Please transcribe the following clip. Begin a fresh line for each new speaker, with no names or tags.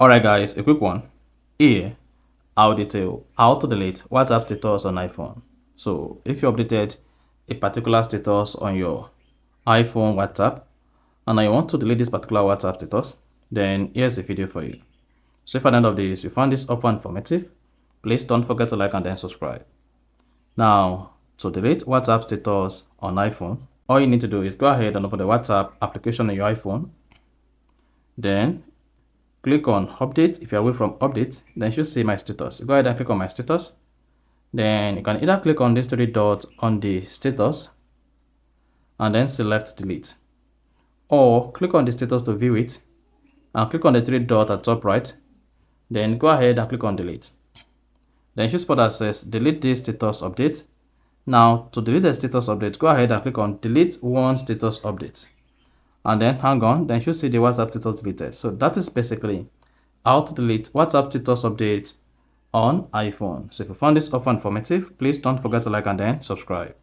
Alright guys, a quick one. Here, I'll detail how to delete WhatsApp status on iPhone. So if you updated a particular status on your iPhone WhatsApp and now you want to delete this particular WhatsApp status, then here's a video for you. So if at the end of this you found this offer informative, please don't forget to like and then subscribe. Now, to delete WhatsApp status on iPhone, all you need to do is go ahead and open the WhatsApp application on your iPhone. Then click on update. If you're away from update, then you should see my status. Go ahead and click on my status. Then you can either click on these three dots on the status and then select delete, or click on the status to view it and click on the three dots at top right. Then go ahead and click on delete. Then you should spot that says delete this status update. Now to delete the status update, go ahead and click on delete one status update. And then hang on, then you should see the WhatsApp status deleted. So that is basically how to delete WhatsApp status update on iPhone. So if you found this offer informative, please don't forget to like and then subscribe.